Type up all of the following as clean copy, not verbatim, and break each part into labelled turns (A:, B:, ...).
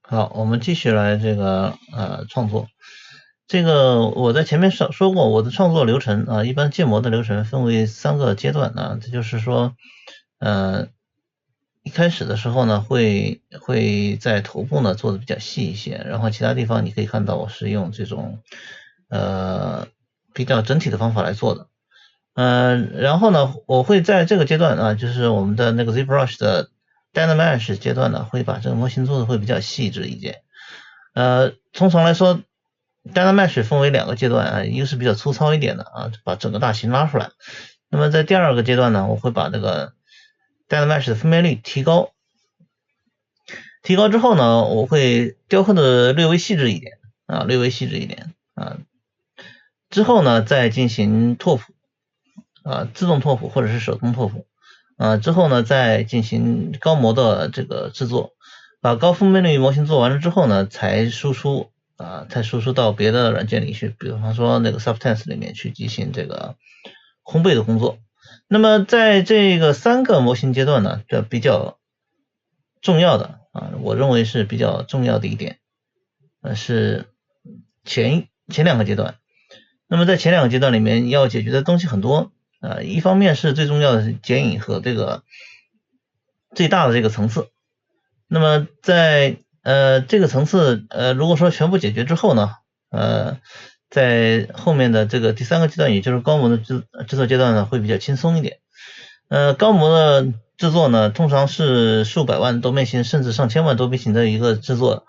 A: 好，我们继续来这个创作。这个我在前面说过，我的创作流程一般建模的流程分为3个阶段啊，这就是说，呃，一开始的时候呢，会在头部呢做的比较细一些，然后其他地方你可以看到我是用这种呃比较整体的方法来做的。然后呢，我会在这个阶段啊，就是我们的那个 ZBrush 的 Dynamesh 阶段呢，会把这个模型做的会比较细致一点。通常来说，Dynamesh 分为2个阶段啊，一个是比较粗糙一点的啊，把整个大型拉出来。那么在第2个阶段呢，我会把这个 Dynamesh 的分辨率提高，提高之后呢，我会雕刻的略微细致一点啊，略微细致一点啊，之后呢再进行拓扑。自动拓扑或者是手动拓扑，之后呢再进行高模的这个制作，把高分辨率模型做完了之后呢，才输出到别的软件里去，比方说那个 Substance 里面去进行这个烘焙的工作。那么在这个3个模型阶段呢，这比较重要的我认为是比较重要的一点，是前2个阶段。那么在前2个阶段里面要解决的东西很多，一方面是最重要的是剪影和这个最大的这个层次。那么在这个层次如果说全部解决之后呢，在后面的这个第3个阶段，也就是高模的制作阶段呢，会比较轻松一点。高模的制作呢，通常是数百万多边形甚至上千万多边形的一个制作，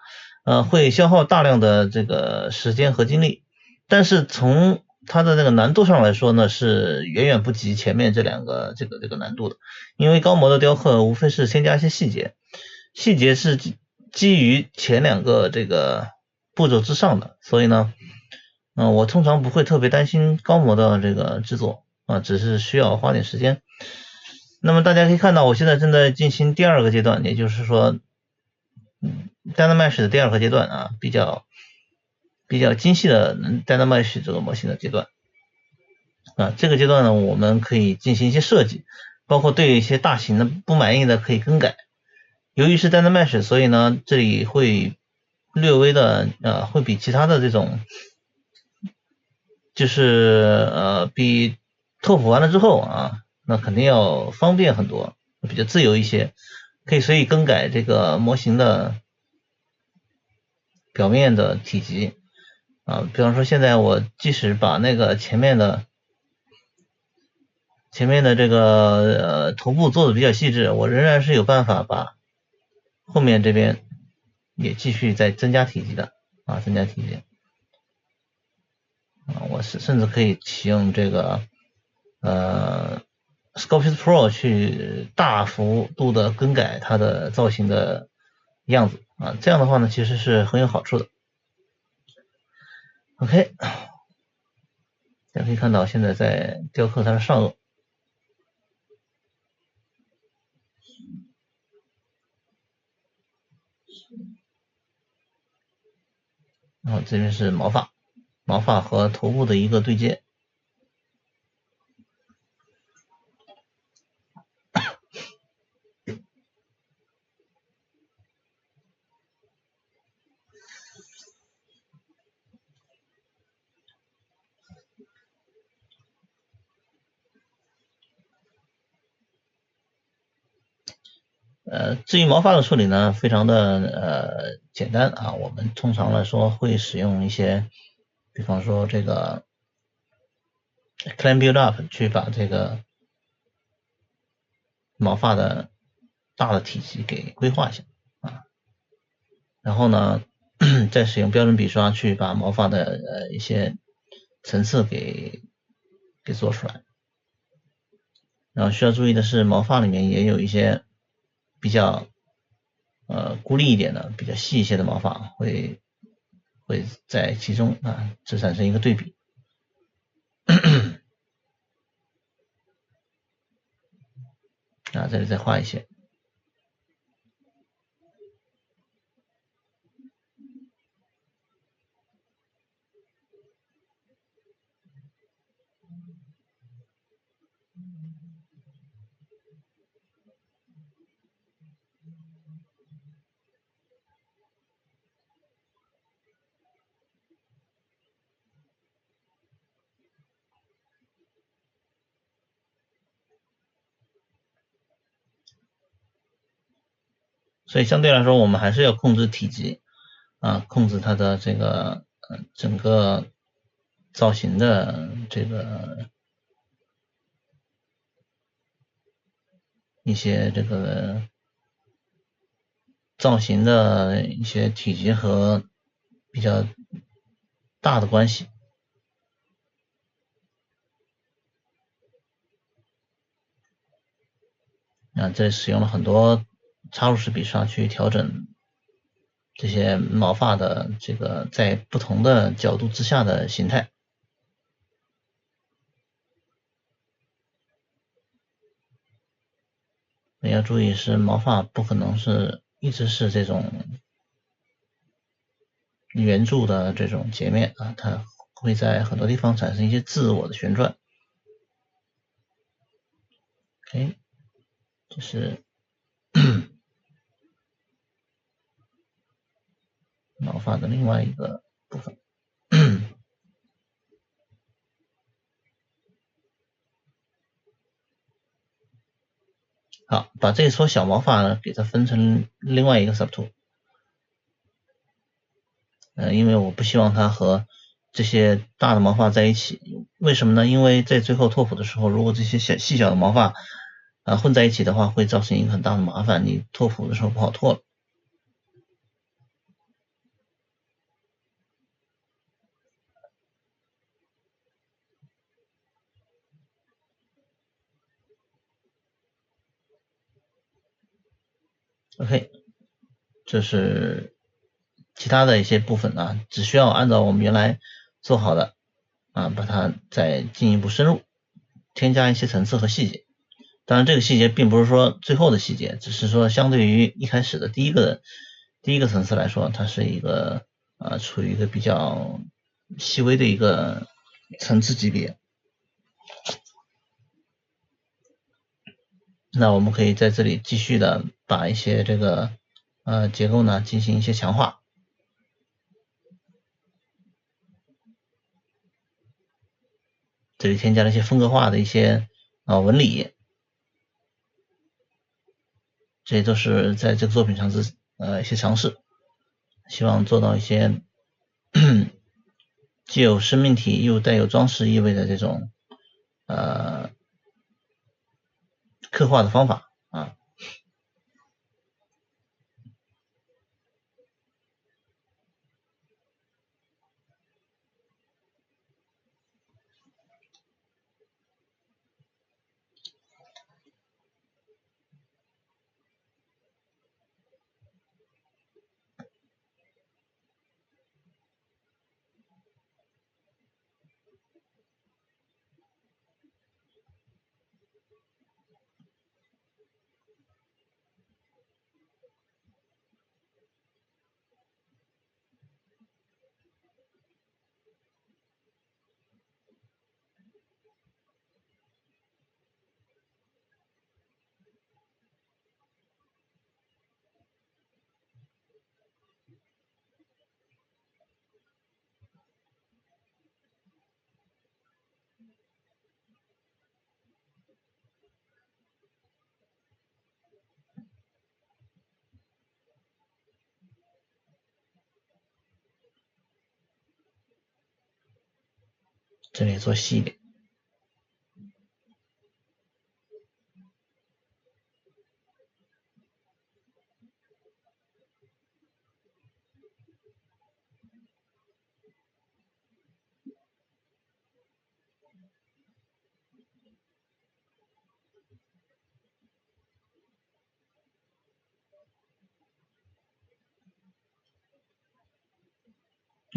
A: 会消耗大量的这个时间和精力。但是从它的那个难度上来说呢，是远远不及前面这2个这个难度的。因为高模的雕刻无非是添加一些细节，细节是基于前2个这个步骤之上的，所以呢，我通常不会特别担心高模的这个制作只是需要花点时间。那么大家可以看到，我现在正在进行第2个阶段，也就是说，Dynamesh 的第2个阶段比较精细的Dynamesh 这个模型的阶段这个阶段呢，我们可以进行一些设计，包括对一些大型的不满意的可以更改。由于是 Dynamesh，所以呢，这里会略微的会比其他的这种就是比拓扑完了之后那肯定要方便很多，比较自由一些，可以随意更改这个模型的表面的体积比方说现在我即使把那个前面的这个头部做的比较细致，我仍然是有办法把后面这边也继续再增加体积的增加体积我甚至可以启用这个Sculptris Pro 去大幅度的更改它的造型的样子这样的话呢，其实是很有好处的。OK， 大家可以看到现在在雕刻它的上颚。然后这边是毛发和头部的一个对接。至于毛发的处理呢，非常的简单我们通常来说会使用一些，比方说这个 Clean Build Up 去把这个毛发的大的体积给规划一下然后呢，再使用标准笔刷去把毛发的一些层次给做出来。然后需要注意的是，毛发里面也有一些比较孤立一点的、比较细一些的毛发会在其中只产生一个对比。这里再画一些。所以相对来说，我们还是要控制体积啊，控制它的这个整个造型的这个一些这个造型的一些体积和比较大的关系。这使用了很多插入式笔刷去调整这些毛发的这个在不同的角度之下的形态。你要注意是毛发不可能是一直是这种圆柱的这种截面啊，它会在很多地方产生一些自我的旋转。OK， 这是毛发的另外一个部分。好，把这一撮小毛发呢，给它分成另外一个 subtool。因为我不希望它和这些大的毛发在一起。为什么呢？因为在最后拓扑的时候，如果这些细小的毛发混在一起的话，会造成一个很大的麻烦，你拓扑的时候不好拓了。OK， 这是其他的一些部分啊，只需要按照我们原来做好的把它再进一步深入，添加一些层次和细节。当然这个细节并不是说最后的细节，只是说相对于一开始的第一个层次来说，它是一个处于一个比较细微的一个层次级别。那我们可以在这里继续的把一些这个结构呢进行一些强化。这里添加了一些风格化的一些纹理，这些都是在这个作品上是一些尝试，希望做到一些既有生命体又带有装饰意味的这种刻画的方法啊。这里做细一点。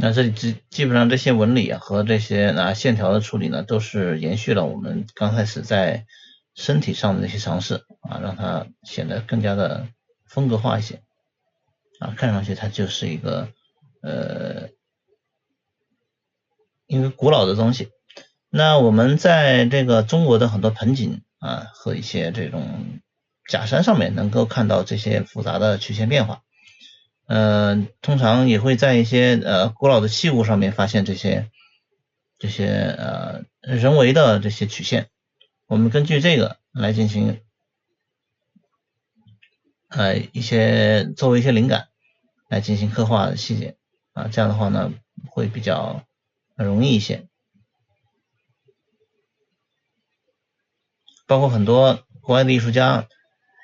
A: 那这里基本上这些纹理和这些线条的处理呢，都是延续了我们刚开始在身体上的那些尝试让它显得更加的风格化一些看上去它就是一个古老的东西。那我们在这个中国的很多盆景和一些这种假山上面能够看到这些复杂的曲线变化。通常也会在一些古老的器物上面发现这些人为的这些曲线。我们根据这个来进行一些作为一些灵感来进行刻画细节啊，这样的话呢会比较容易一些。包括很多国外的艺术家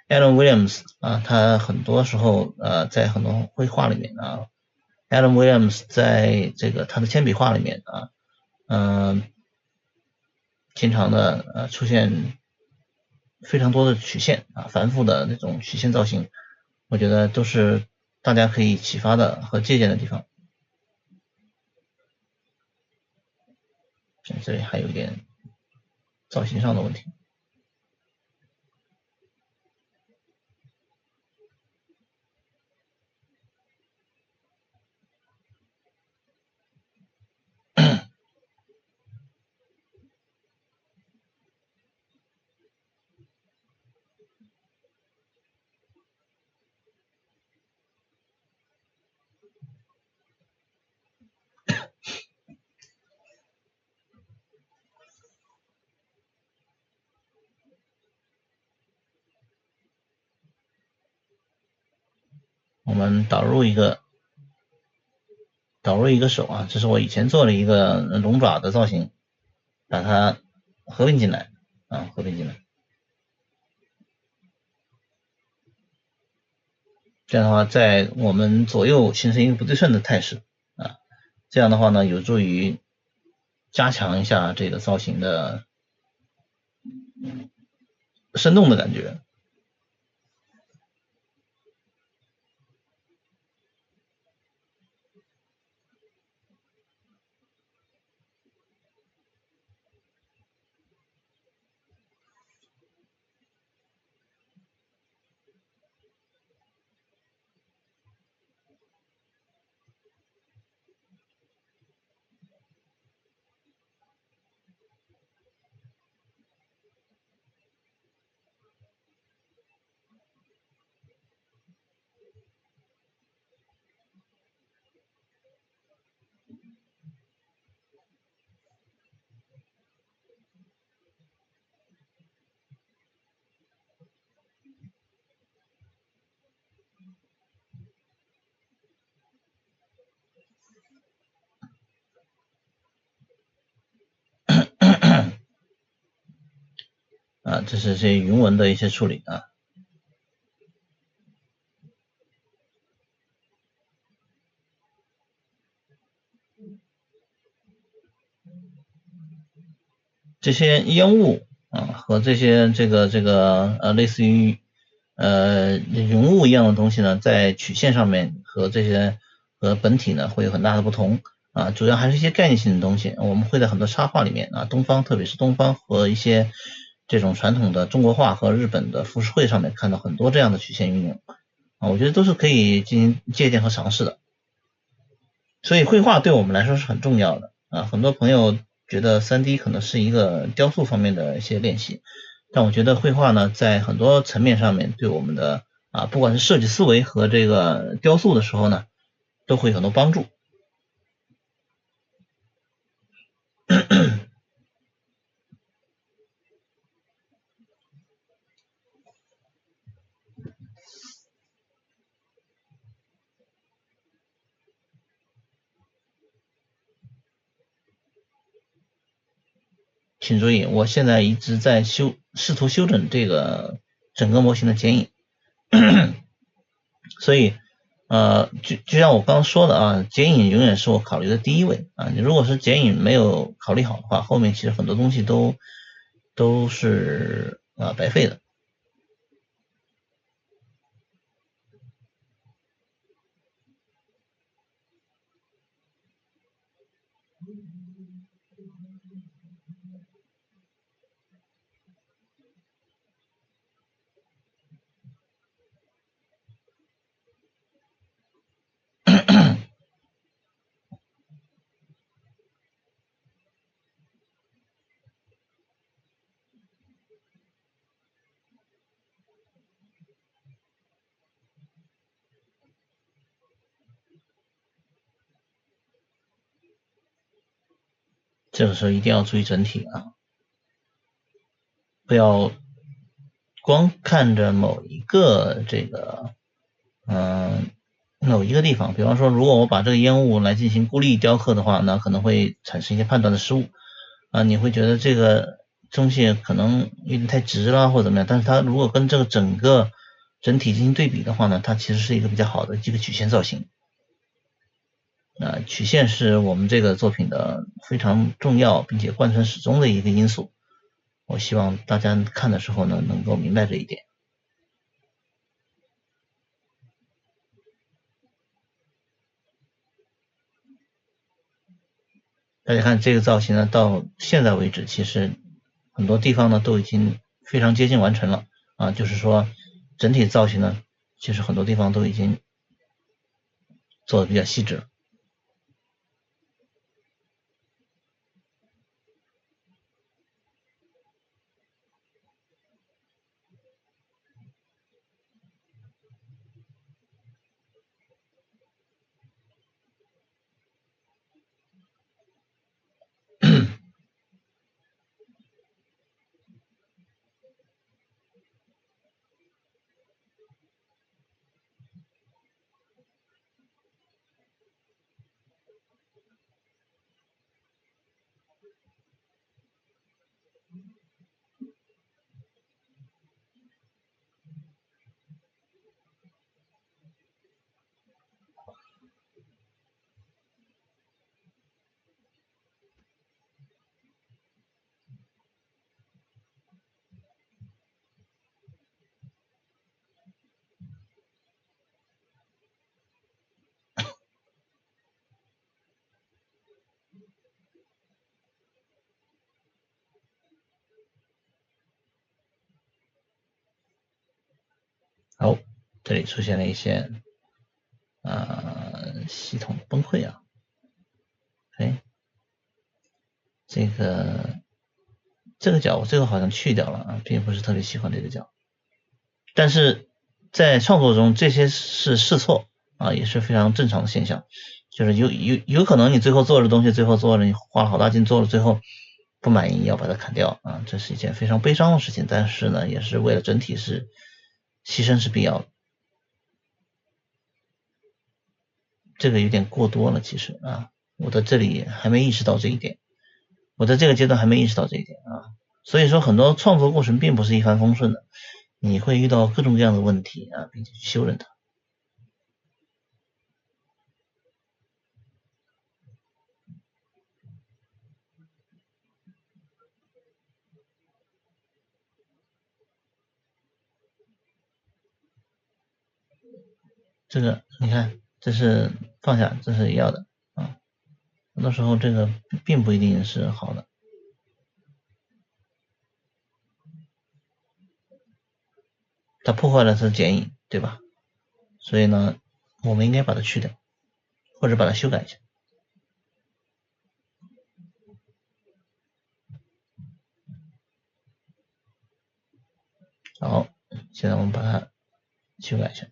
A: Alan Williams 啊，他很多时候在很多绘画里面啊，Alan Williams 在这个他的铅笔画里面啊，经常的出现非常多的曲线啊，繁复的那种曲线造型，我觉得都是大家可以启发的和借鉴的地方。这里还有一点造型上的问题。我们导入一个手啊，这是我以前做了一个龙爪的造型，把它合并进来啊，合并进来。这样的话，在我们左右形成一个不对称的态势啊，这样的话呢，有助于加强一下这个造型的生动的感觉。啊，这是这云纹的一些处理啊。这些烟雾啊和这些类似于云雾一样的东西呢，在曲线上面和这些和本体呢会有很大的不同啊，主要还是一些概念性的东西。我们会在很多插画里面啊，东方特别是东方和一些这种传统的中国画和日本的浮世绘上面看到很多这样的曲线运用啊，我觉得都是可以进行借鉴和尝试的。所以绘画对我们来说是很重要的啊，很多朋友觉得3D 可能是一个雕塑方面的一些练习，但我觉得绘画呢，在很多层面上面对我们的不管是设计思维和这个雕塑的时候呢，都会有很多帮助。请注意，我现在一直在试图修整这个整个模型的剪影，所以就像我刚刚说的啊，剪影永远是我考虑的第一位啊。你如果是剪影没有考虑好的话，后面其实很多东西都是白费的。这个时候一定要注意整体啊，不要光看着某一个这个某一个地方，比方说如果我把这个烟雾来进行孤立雕刻的话，那可能会产生一些判断的失误啊，你会觉得这个东西可能有点太直了或者怎么样，但是它如果跟这个整体进行对比的话呢，它其实是一个比较好的这个曲线造型。曲线是我们这个作品的非常重要并且贯穿始终的一个因素，我希望大家看的时候呢能够明白这一点。大家看这个造型呢，到现在为止，其实很多地方呢都已经非常接近完成了啊，就是说整体造型呢，其实很多地方都已经做的比较细致了。好，这里出现了一些系统崩溃啊，哎，这个角我最后好像去掉了啊，并不是特别喜欢这个角，但是在创作中这些是试错啊，也是非常正常的现象，就是有可能你最后做的东西，最后做了你花了好大劲做了，最后不满意要把它砍掉啊，这是一件非常悲伤的事情，但是呢，也是为了整体是牺牲是必要的，这个有点过多了其实啊，我在这里还没意识到这一点，我在这个阶段还没意识到这一点啊，所以说很多创作过程并不是一帆风顺的，你会遇到各种各样的问题啊，并且去修正它。这个你看，这是放下，这是要的啊。很多时候这个并不一定是好的，它破坏了是剪影，对吧？所以呢，我们应该把它去掉，或者把它修改一下。好，现在我们把它修改一下。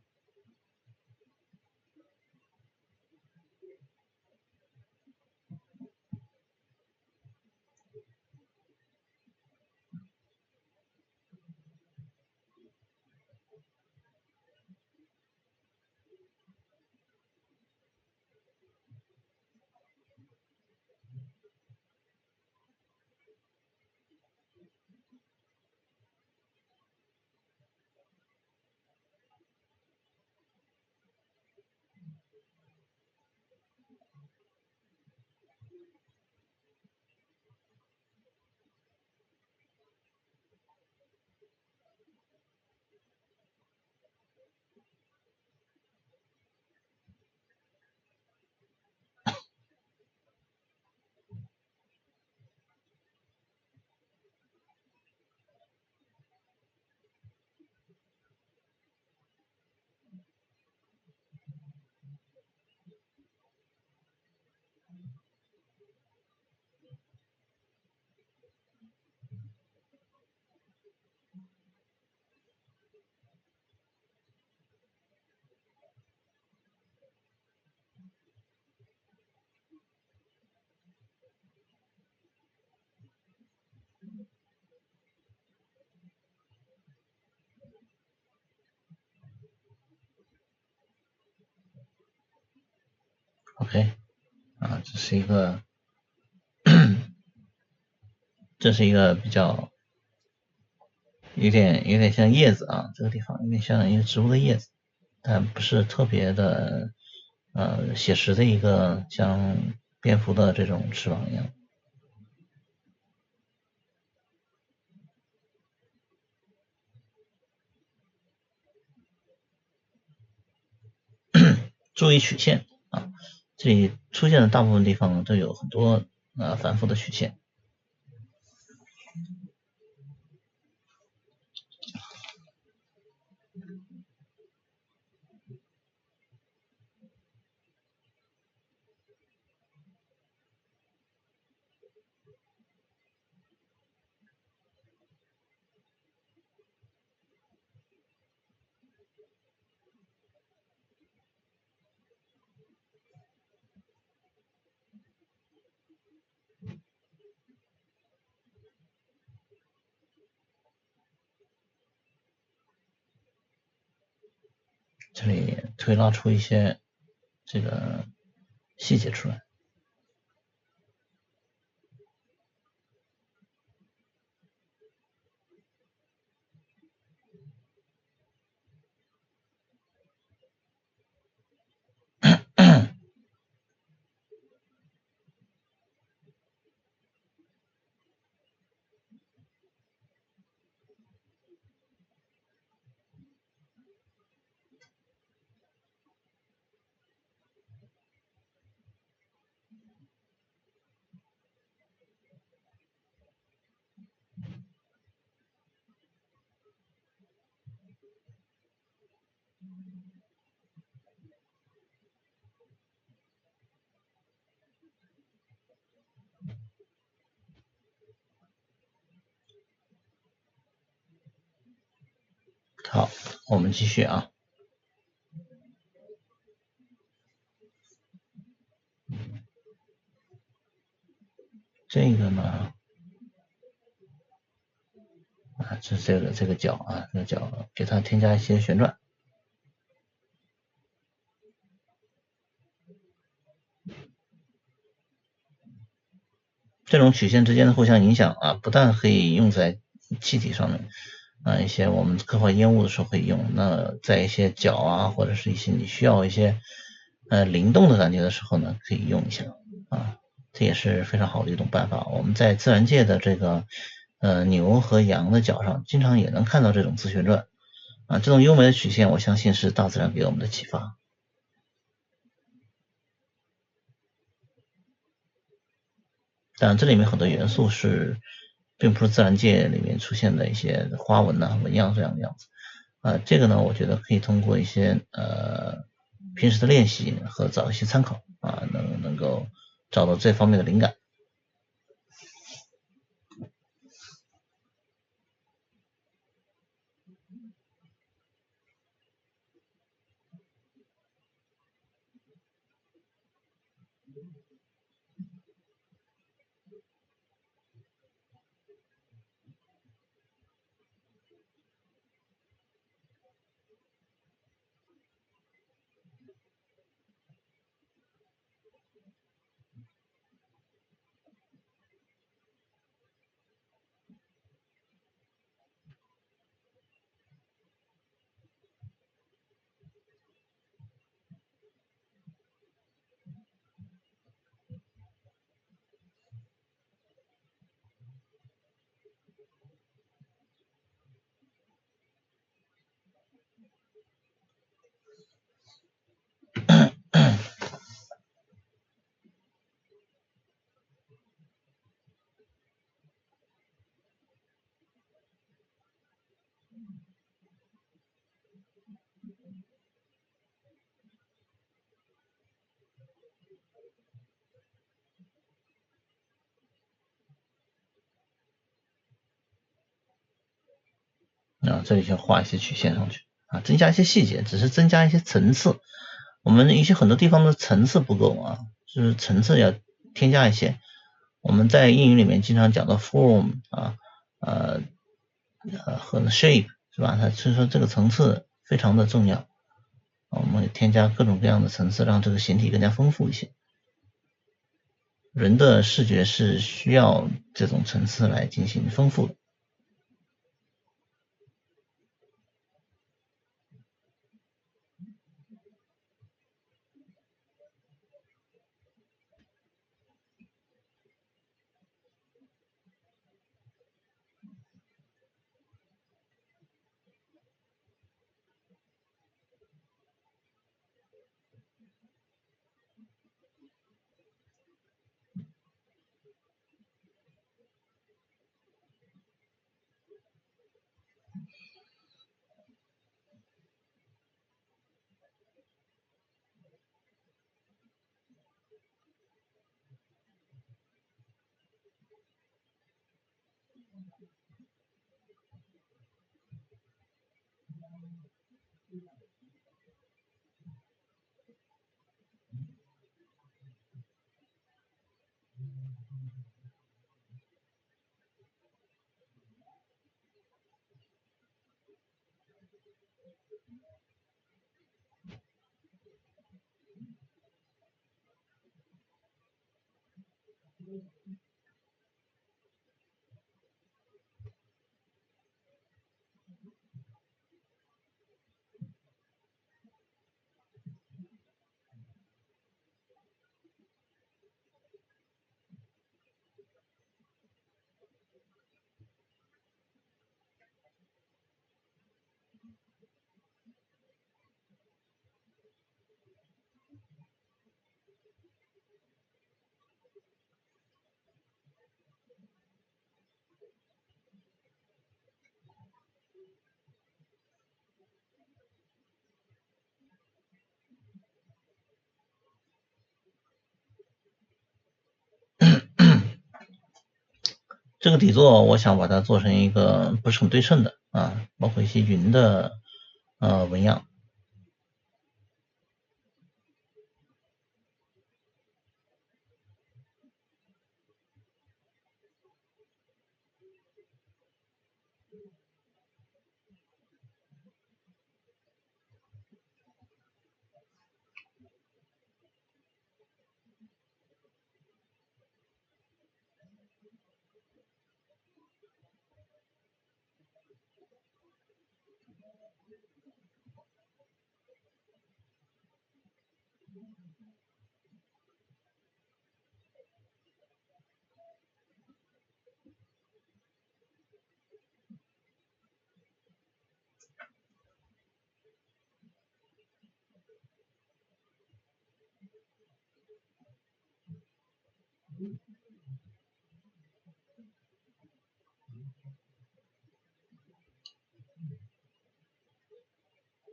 A: OK 啊，这是一个比较有点像叶子啊，这个地方有点像一个植物的叶子，但不是特别的写实的一个像蝙蝠的这种翅膀一样。注意曲线啊，这里出现的大部分地方都有很多繁复的曲线。这里推拉出一些这个细节出来。好，我们继续啊。这个呢，这个角啊，这个角给它添加一些旋转。这种曲线之间的互相影响啊，不但可以用在气体上面啊，一些我们刻画烟雾的时候可以用，那在一些角啊，或者是一些你需要一些灵动的感觉的时候呢，可以用一下啊，这也是非常好的一种办法。我们在自然界的这个牛和羊的角上，经常也能看到这种自旋转啊，这种优美的曲线，我相信是大自然给我们的启发。当然，这里面很多元素并不是自然界里面出现的一些花纹呐、纹样这样的样子。这个呢，我觉得可以通过一些平时的练习和找一些参考啊，能够找到这方面的灵感。这里先画一些曲线上去啊，增加一些细节，只是增加一些层次。我们很多地方的层次不够啊，就是层次要添加一些。我们在英语里面经常讲到 form 啊，和 shape 是吧？所以说这个层次非常的重要。我们添加各种各样的层次，让这个形体更加丰富一些。人的视觉是需要这种层次来进行丰富的。这个底座我想把它做成一个不是很对称的啊，包括一些云的纹样。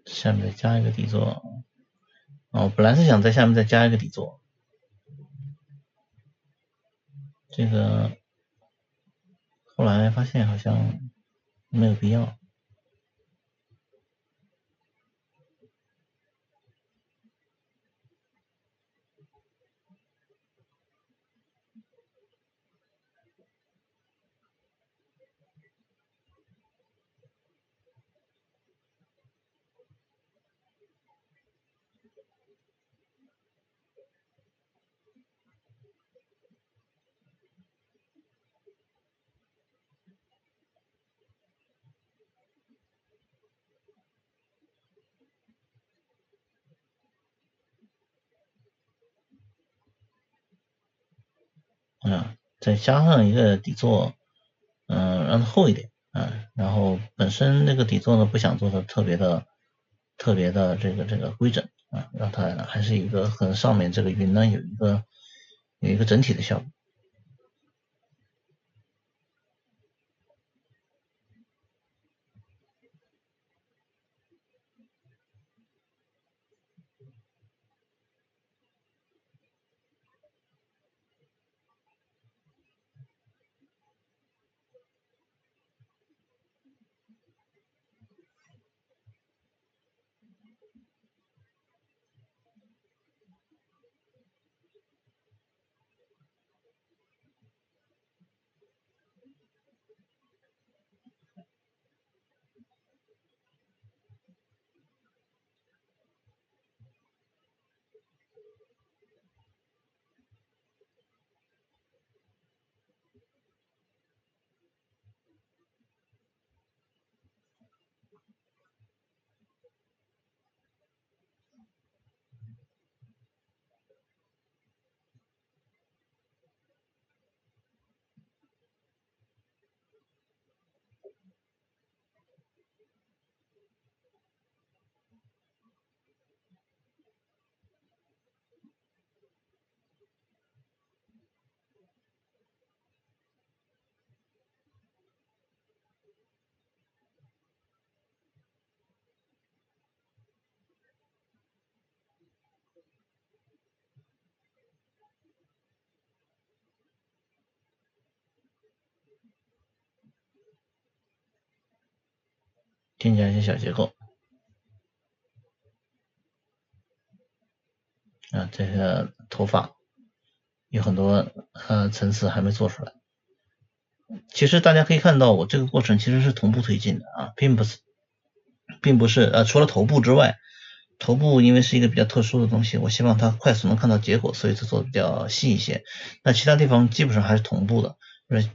A: 下面再加一个底座。本来是想在下面再加一个底座，这个后来发现好像没有必要。再加上一个底座，让它厚一点，然后本身那个底座呢不想做的特别的这个规整让它还是一个和上面这个云呢有一个整体的效果。添加一些小结构啊，这个头发有很多层次还没做出来。其实大家可以看到，我这个过程其实是同步推进的啊，并不是除了头部之外，头部因为是一个比较特殊的东西，我希望它快速能看到结果，所以它做的比较细一些。那其他地方基本上还是同步的，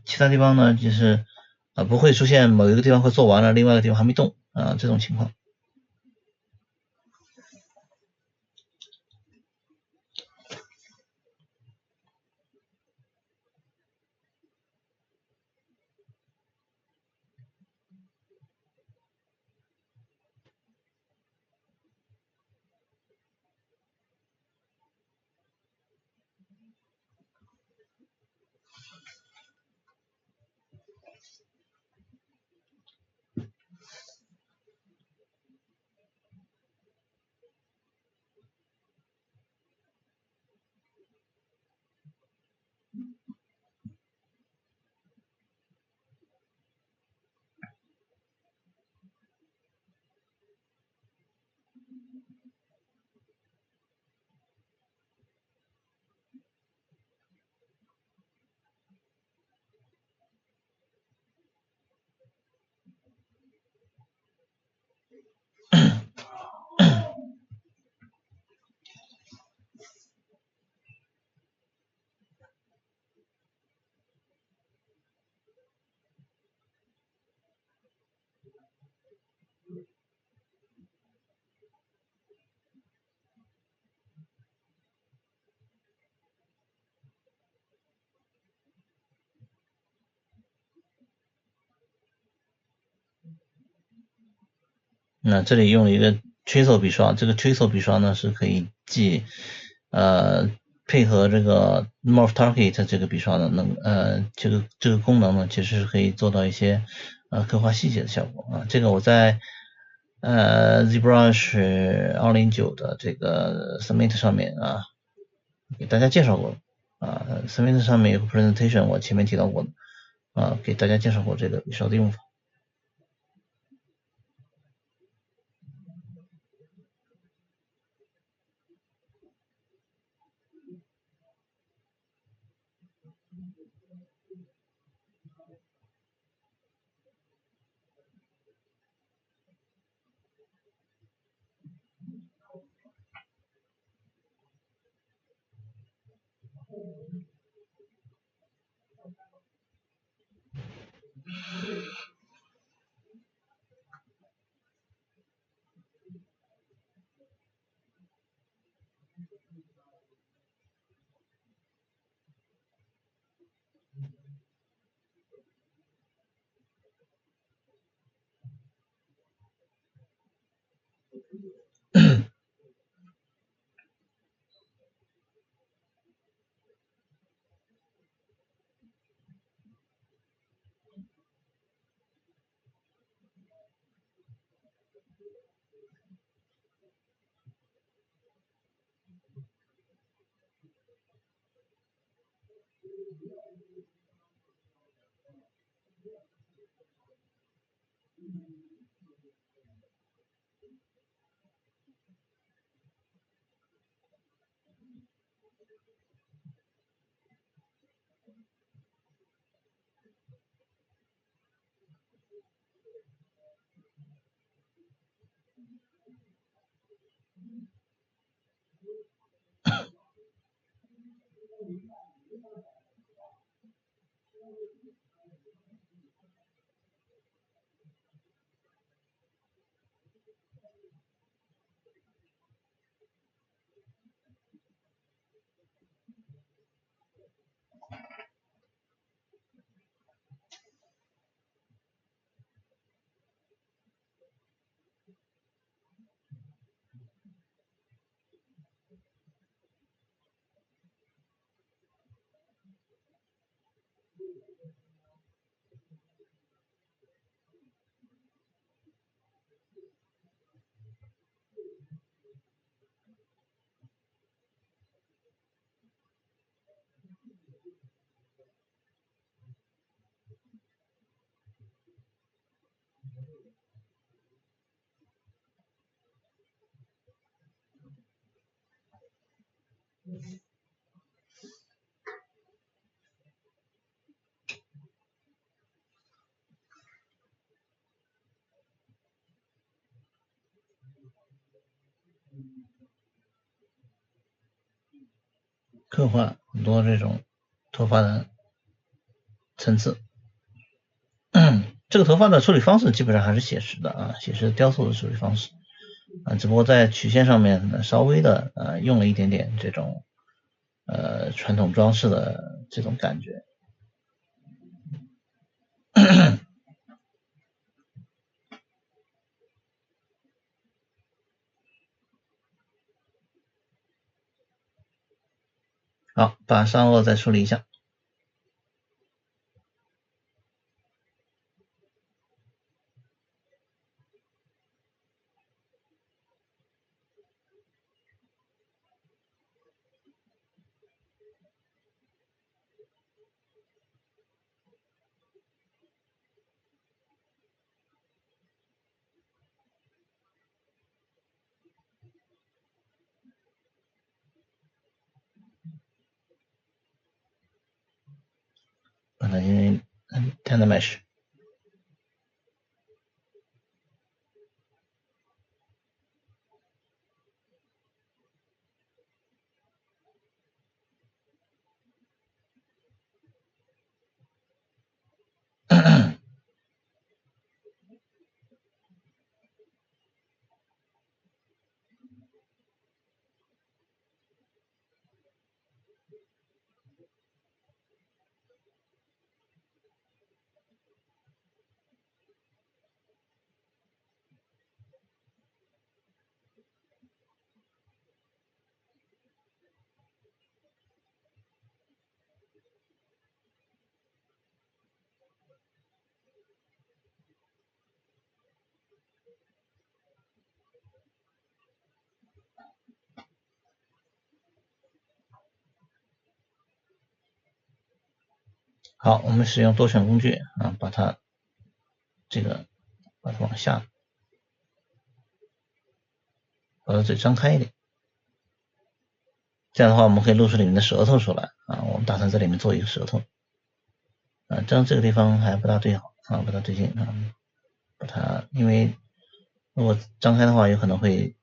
A: 其他地方呢就是不会出现某一个地方会做完了，另外一个地方还没动这种情况。那这里用了一个 Chisel 笔刷，这个 Chisel 笔刷呢是可以既配合这个 Morph Target 这个笔刷的这个功能呢，其实是可以做到一些刻画细节的效果啊。这个我在ZBrush 209的这个 Summit 上面给大家介绍过Summit 上面有个 presentation 我前面提到过的给大家介绍过这个笔刷的用法。刻画很多这种头发的层次。这个头发的处理方式基本上还是写实的啊，写实雕塑的处理方式啊，只不过在曲线上面呢稍微的用了一点点这种传统装饰的这种感觉。好，把上颚再处理一下。把它因为tender mesh。好，我们使用多选工具啊，把它往下，把它嘴张开一点。这样的话，我们可以露出里面的舌头出来啊。我们打算在里面做一个舌头啊，这样这个地方还不大对好啊，不大对劲啊。把它，因为如果张开的话，有可能会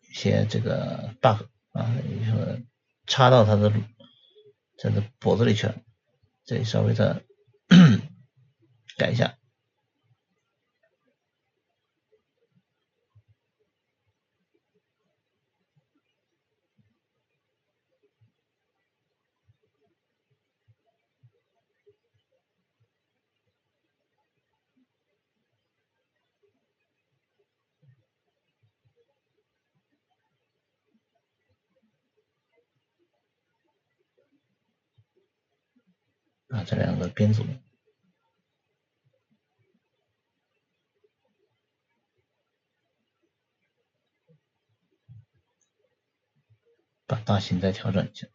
A: 一些这个 bug 啊，有可能插到它的脖子里去了。这里稍微的改一下啊，这两个编组。把大型再调整一下。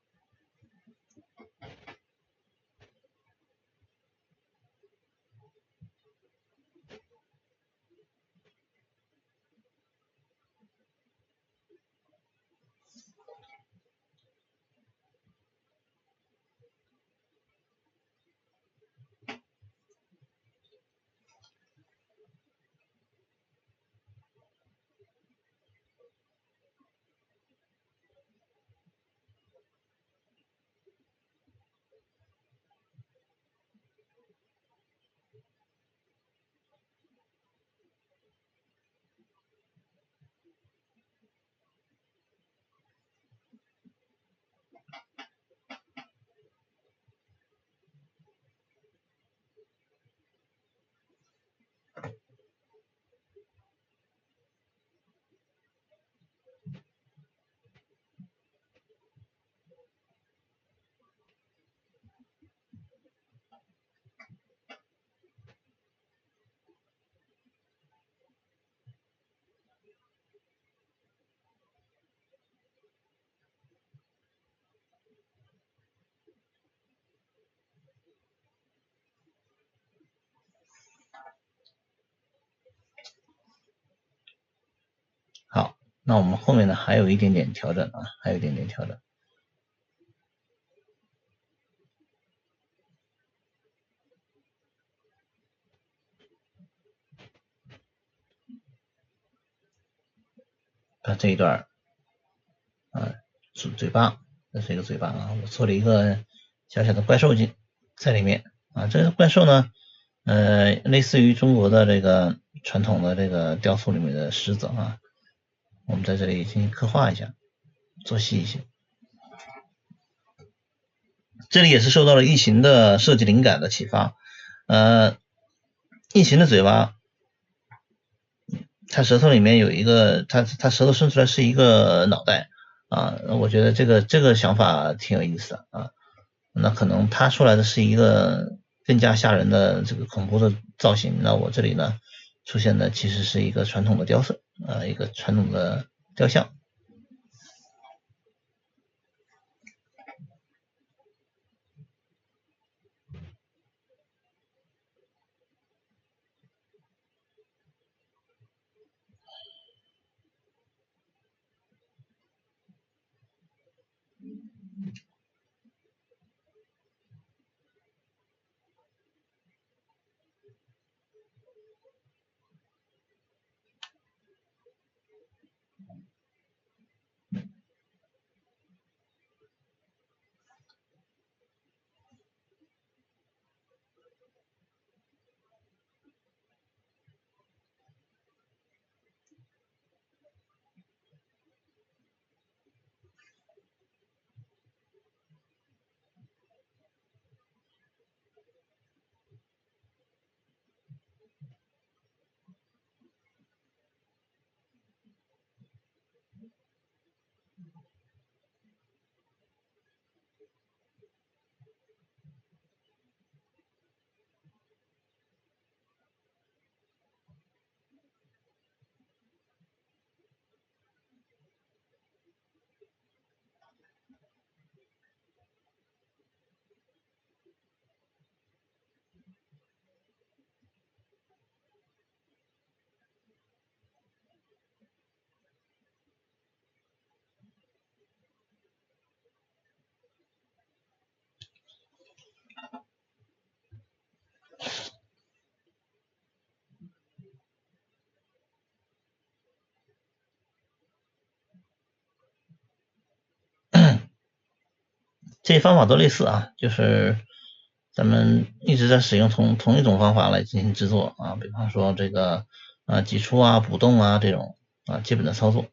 A: 好，那我们后面呢还有一点点调整啊，还有一点点调整。看这一段啊，嘴巴，这是一个嘴巴啊，我做了一个小小的怪兽在里面啊，这个怪兽呢，类似于中国的这个传统的这个雕塑里面的狮子啊，我们在这里进行刻画一下，做细一些。这里也是受到了异形的设计灵感的启发，异形的嘴巴，它舌头里面有一个，它舌头伸出来是一个脑袋啊，我觉得这个想法挺有意思的啊。那可能它出来的是一个更加吓人的这个恐怖的造型，那我这里呢出现的其实是一个传统的雕塑啊，一个传统的雕像。这些方法都类似啊，就是咱们一直在使用同一种方法来进行制作啊，比方说这个挤出啊、补洞啊这种啊基本的操作。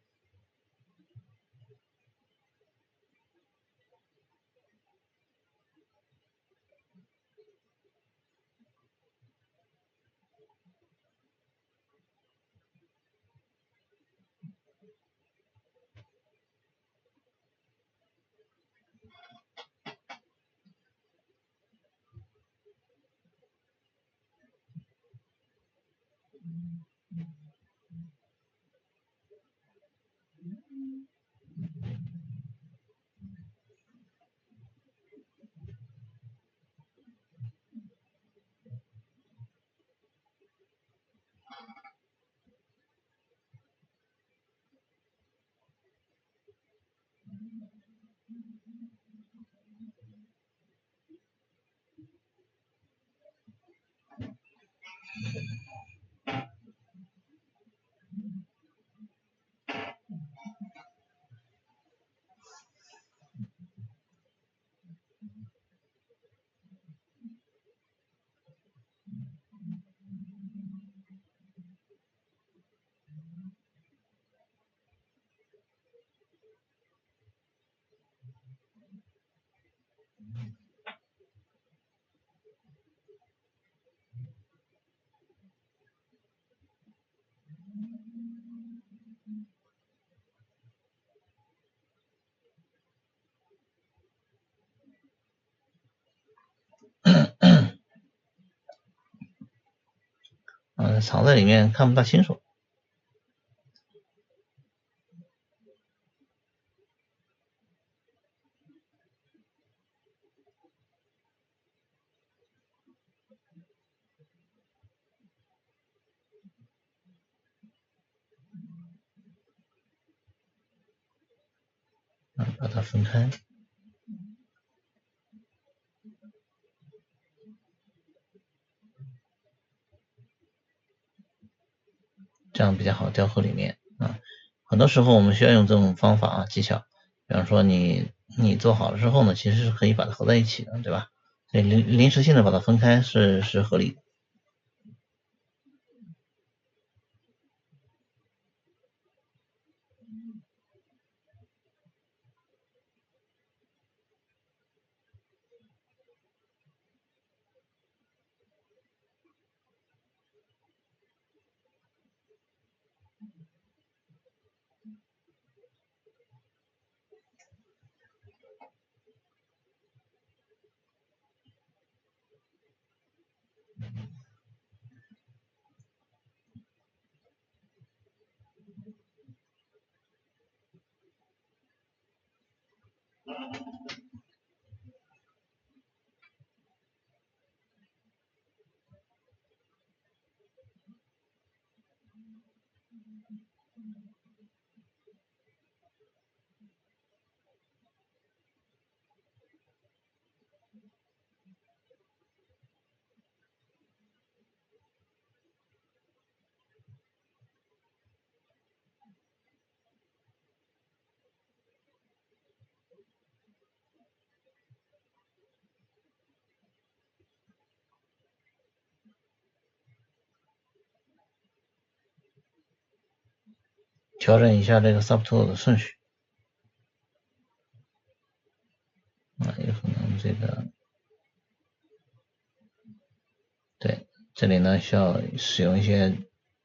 A: 藏在里面看不大清楚。把它分开。这样比较好雕刻里面啊，可很多时候我们需要用这种方法技巧，比方说你做好了之后呢，其实是可以把它合在一起的，对吧？所以临时性的把它分开是合理的。调整一下这个 subtotal 的顺序有可能这个对，这里呢需要使用一些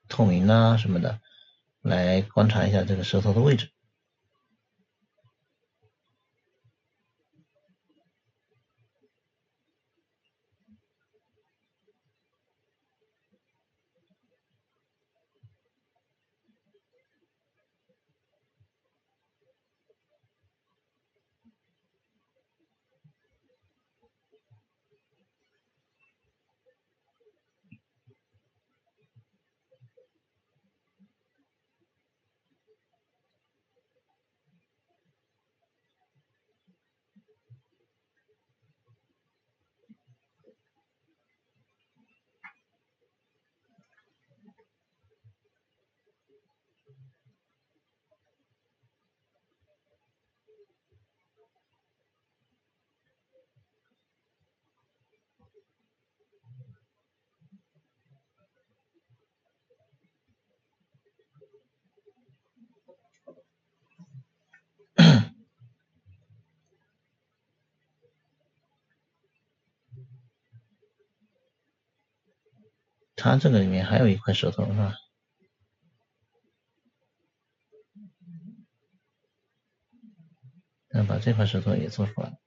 A: 透明什么的来观察一下这个舌头的位置。它这个里面还有一块舌头是吧？那把这块舌头也做出来。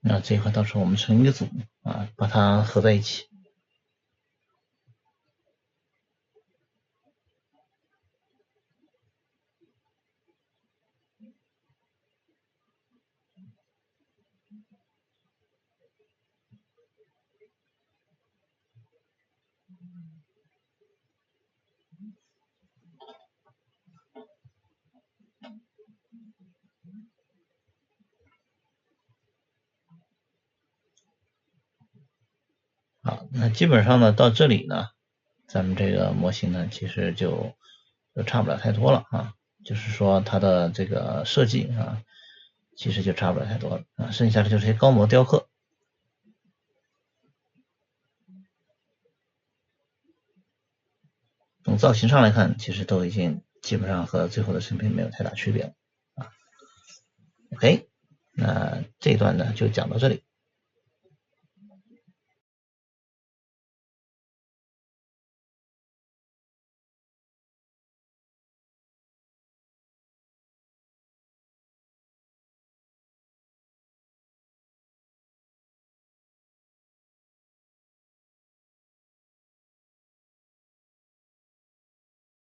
A: 那这一块到时候我们成一个组把它合在一起。好，那基本上呢到这里呢，咱们这个模型呢其实就差不了太多了就是说它的这个设计其实就差不了太多了剩下的就是一些高模雕刻。从造型上来看，其实都已经基本上和最后的成品没有太大区别了OK，那这一段呢就讲到这里。